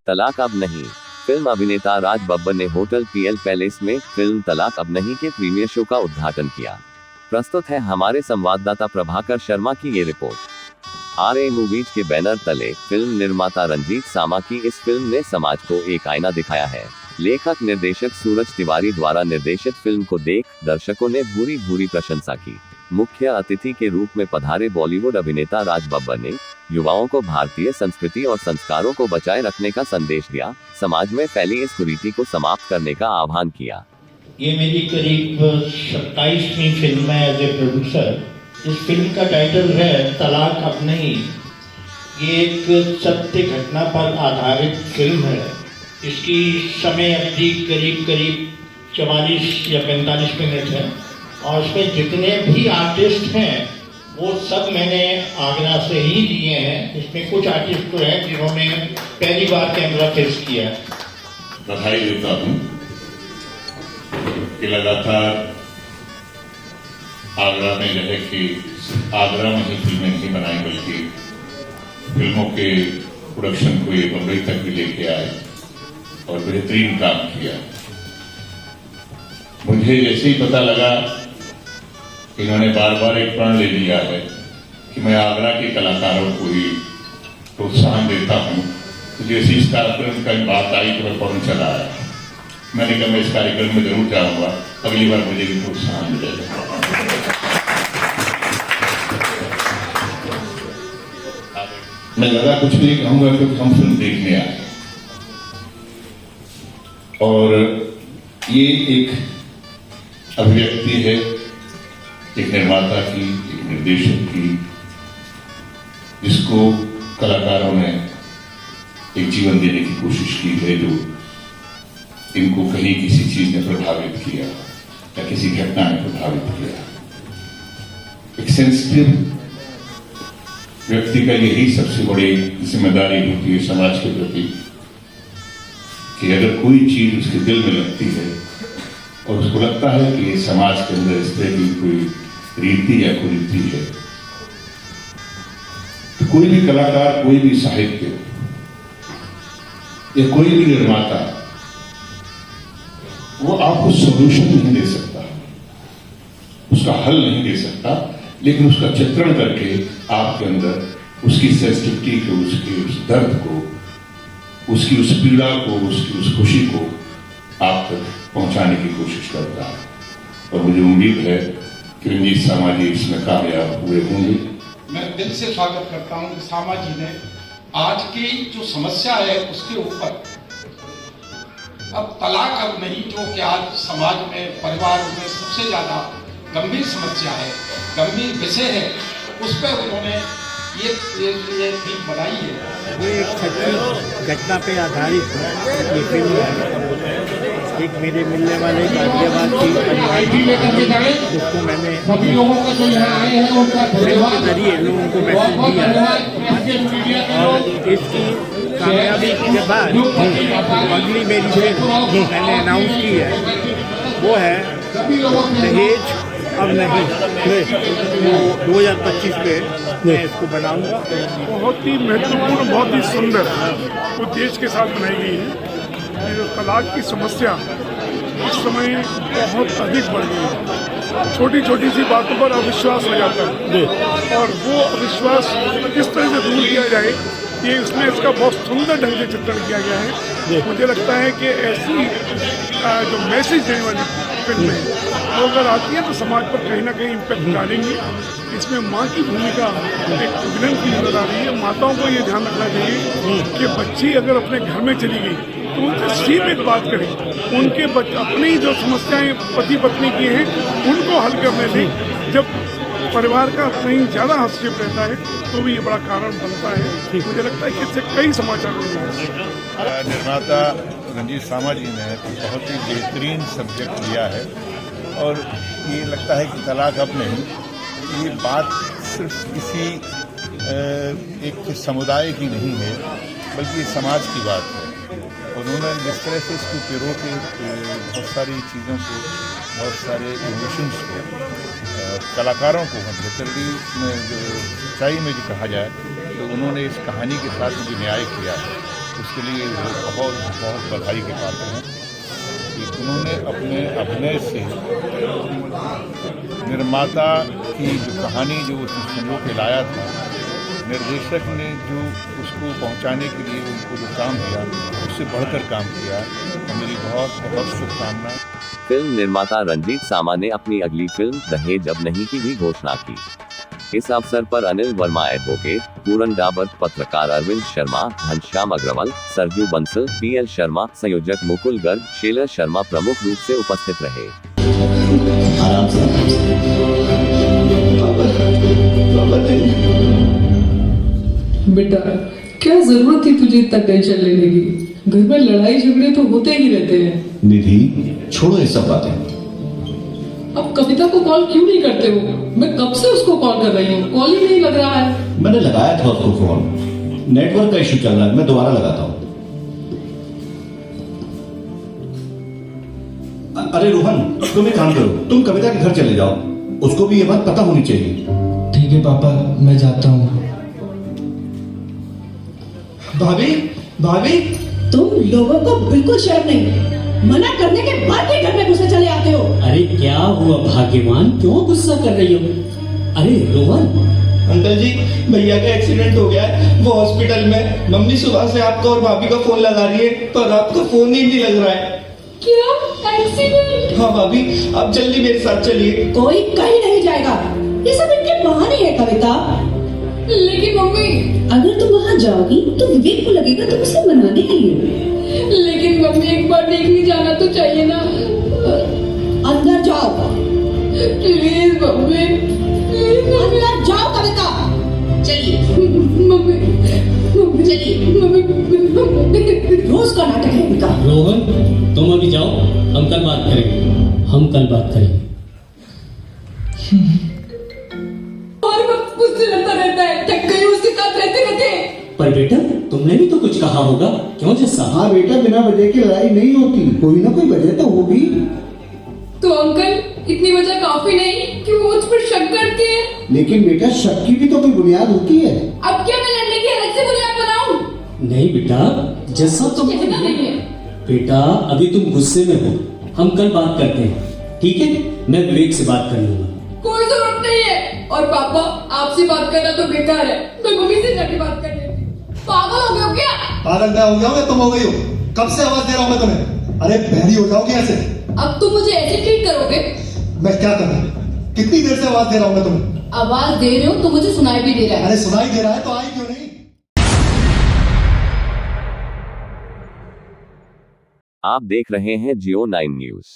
तलाक अब नहीं। फिल्म अभिनेता राज बब्बर ने होटल पीएल पैलेस में फिल्म तलाक अब नहीं के प्रीमियर शो का उद्घाटन किया। प्रस्तुत है हमारे संवाददाता प्रभाकर शर्मा की ये रिपोर्ट। आरए मूवीज के बैनर तले फिल्म निर्माता रंजीत सामा की इस फिल्म ने समाज को एक आईना दिखाया है। लेखक निर्देशक सूरज तिवारी द्वारा निर्देशित फिल्म को देख दर्शकों ने भूरी भूरी प्रशंसा की। मुख्य अतिथि के रूप में पधारे बॉलीवुड अभिनेता राज बब्बर ने युवाओं को भारतीय संस्कृति और संस्कारों को बचाए रखने का संदेश दिया, समाज में फैली इस कुरीति को समाप्त करने का आह्वान किया। ये मेरी करीब 27वीं फिल्म है एज ए प्रोड्यूसर। इस फिल्म का टाइटल है तलाक अब नहीं। ये एक सत्य घटना पर आधारित फिल्म है। इसकी समय अवधि करीब 44 या 45 मिनट है और इसमें जितने भी आर्टिस्ट हैं वो सब मैंने आगरा से ही लिए हैं। इसमें कुछ आर्टिस्ट तो हैं जिन्होंने पहली बार कैमरा फेस किया है। बधाई देता हूँ कि लगातार आगरा में रहे कि आगरा में ही फिल्में नहीं बनाई बल्कि फिल्मों के प्रोडक्शन को ये बम्बई तक भी लेके आए और बेहतरीन काम किया। मुझे जैसे ही पता लगा इन्होंने बार बार एक प्रण ले लिया है कि मैं आगरा के कलाकारों को ही प्रोत्साहन देता हूं, तो जैसे इस कार्यक्रम का बात आई तो मैं फौरन चला आया। मैंने कहा मैं इस कार्यक्रम में जरूर जाऊंगा, अगली बार मुझे भी प्रोत्साहन मिलेगा। मैं ज्यादा कुछ नहीं कहूंगा क्योंकि हम फिल्म देखने आए और ये एक अभिव्यक्ति है एक निर्माता की, एक निर्देशक की, जिसको कलाकारों ने एक जीवन देने की कोशिश की है, जो इनको कहीं किसी चीज ने प्रभावित किया या किसी घटना ने प्रभावित किया। एक सेंसिटिव व्यक्ति का यही सबसे बड़ी जिम्मेदारी होती है समाज के प्रति कि अगर कोई चीज उसके दिल में लगती है और उसको लगता है कि समाज के अंदर इस तरह की कोई रीति या कुरीति है, तो कोई भी कलाकार, कोई भी साहित्य या कोई भी निर्माता वो आपको सॉल्यूशन नहीं दे सकता, उसका हल नहीं दे सकता, लेकिन उसका चित्रण करके आपके अंदर उसकी सेंसिटिविटी को, उसकी उस दर्द को, उसकी उस पीड़ा को, उसकी उस खुशी को आप तक पहुंचाने की कोशिश करता है। और मुझे उम्मीद है कि रंजीत सामा जी इसमें कामयाब हुए होंगे। मैं दिल से स्वागत करता हूं कि सामा जी ने आज की जो समस्या है उसके ऊपर अब तलाक अब नहीं, जो कि आज समाज में, परिवार में सबसे ज्यादा गंभीर समस्या है, गंभीर विषय है, उस पर उन्होंने ये फिल्म बनाई है। ये एक सच्ची घटना पे आधारित ये फिल्म है। एक मेरे मिलने वाले गाजियाबाद की परिवार की, उसको मैंने फिल्म के जरिए लोगों को मैसेज दिया और इसकी कामयाबी के बाद अगली मेरी फिल्म मैंने अनाउंस की है, वो है दहेज अब नहीं। वो 2025 पे मैं इसको बनाऊंगा। बहुत ही महत्वपूर्ण, बहुत ही सुंदर उद्देश्य के साथ बनाई गई है। ये जो तलाक की समस्या इस समय बहुत अधिक बढ़ गई है। छोटी छोटी सी बातों पर अविश्वास हो जाता है और वो अविश्वास किस तरह से दूर किया जाए, ये इसमें इसका बहुत सुंदर ढंग से चित्रण किया गया है। मुझे लगता है कि ऐसी जो मैसेज देने वाली फिल्में वो अगर आती है तो समाज पर कहीं ना कहीं इम्पैक्ट डालेंगी। इसमें माँ की भूमिका एक विलन की नजर आ रही है। माताओं को ये ध्यान रखना चाहिए कि बच्ची अगर अपने घर में चली गई तो उनसे सीमित बात करें, उनके अपनी जो समस्याएं पति पत्नी की हैं उनको हल करने दें। जब परिवार का कहीं ज़्यादा हस्तक्षेप रहता है तो भी ये बड़ा कारण बनता है। मुझे लगता है कि इससे कई समाचार मिलते। निर्माता रंजीत सामा जी ने बहुत ही बेहतरीन सब्जेक्ट लिया है और ये लगता है कि तलाक अब नहीं, ये बात सिर्फ किसी एक समुदाय की नहीं है बल्कि समाज की बात है। उन्होंने जिस तरह से इसको पिरो के बहुत सारी चीज़ों को, बहुत सारे इमोशंस को, कलाकारों को लिटरली जो सच्चाई में जो कहा जाए तो उन्होंने इस कहानी के साथ जो न्याय किया है इसके लिए वो बहुत बहुत बधाई के पात्र हैं कि उन्होंने अपने अभिनय से निर्माता की जो कहानी जो उसने संजो के लाया था, निर्देशक ने जो उसको पहुंचाने के लिए उनको जो काम किया उससे बढ़कर काम किया। तो मेरी बहुत बहुत शुभकामनाएं। फिल्म निर्माता रंजीत सामा ने अपनी अगली फिल्म दहेज अब नहीं की भी घोषणा की। इस अवसर पर अनिल वर्मा एडवोकेट, पूरन डाबर, पत्रकार अरविंद शर्मा, घनश्याम अग्रवाल, सरजू बंसल, PL शर्मा, संयोजक मुकुल गर्ग, शेलर शर्मा प्रमुख रूप से उपस्थित रहे। बेटा, क्या जरूरत थी तुझे इतना टेंशन लेने की? घर में लड़ाई झगड़े तो होते ही रहते हैं। निधि, छोड़ो ये सब बातें। अब कविता को कॉल क्यों नहीं करते हो? मैं कब से उसको कॉल कर रही हूँ, कॉल ही नहीं लग रहा है। मैंने लगाया था उसको फोन, नेटवर्क का इशू चल रहा है, मैं दोबारा लगाता हूँ। अरे रोहन, तुम एक काम करो, तुम कविता के घर चले जाओ, उसको भी ये बात पता होनी चाहिए। ठीक है पापा, मैं जाता हूँ। भाभी, भाभी, तुम लोगों को बिल्कुल शर्म नहीं, मना करने के बाद भी घर में घुसे चले आते हो। अरे क्या हुआ भाग्यवान, क्यों गुस्सा कर रही हो? अरे रोहन। अंकल जी, भैया का एक्सीडेंट हो गया है, वो हॉस्पिटल में। मम्मी सुबह से आपका और भाभी का फोन लगा रही है, पर आपका फोन ही नहीं लग रहा है। क्या एक्सीडेंट? हाँ भाभी, आप जल्दी मेरे साथ चलिए। कोई कहीं नहीं जाएगा, ये सब इनके बहाने है कविता। लेकिन मम्मी, अगर तुम वहाँ जाओगी तो विवेक को लगेगा तुम उसे मनाने के लिए। लेकिन मम्मी एक बार देखने जाना तो चाहिए ना। अंदर जाओ प्लीज मम्मी, अंदर जाओ कविता। चलिए मम्मी, चलिए। मम्मी। रोज का नाटक है इनका। रोहन, तुम अभी जाओ, हम कल बात करेंगे। और वक्त मुझसे लड़ता रहता है, थक गई उसके साथ रहते रहते। पर बेटा, तुमने भी तो कुछ कहा होगा, क्यों जैसा? हाँ बेटा, बिना वजह की लड़ाई नहीं होती, कोई ना कोई वजह तो होगी। तो अंकल, इतनी वजह काफी नहीं कि वो मुझ पर शक करते हैं। लेकिन बेटा, शक की भी तो कोई बुनियाद होती है। अब क्या मैं लड़ने की अलग से बुनियाद बनाऊं? नहीं बेटा, जैसा तुम कहना नहीं है। बेटा, अभी तुम गुस्से में हो, हम कल बात करते हैं, ठीक है? मैं विवेक से बात कर लूंगा। कोई जरूरत नहीं है। और पापा, आपसे बात करना तो बेकार है, मैं मम्मी से जाके बात कर लेती हूँ। पागल हो गए हो क्या? पागल मैं हो गया हूँ या तुम हो गई हो? कब से आवाज दे रहा हूँ मैं तुम्हें? अरे बहरी हो जाओगी ऐसे। अब तुम मुझे ऐसे ट्रीट करोगे? मैं क्या करूँ? कितनी देर से आवाज दे रहा हूँ मैं तुम्हें? आवाज दे रहे हो तो मुझे सुनाई भी दे रहा है। अरे सुनाई दे रहा है तो आई क्यों नहीं? आप देख रहे हैं Geo9 न्यूज।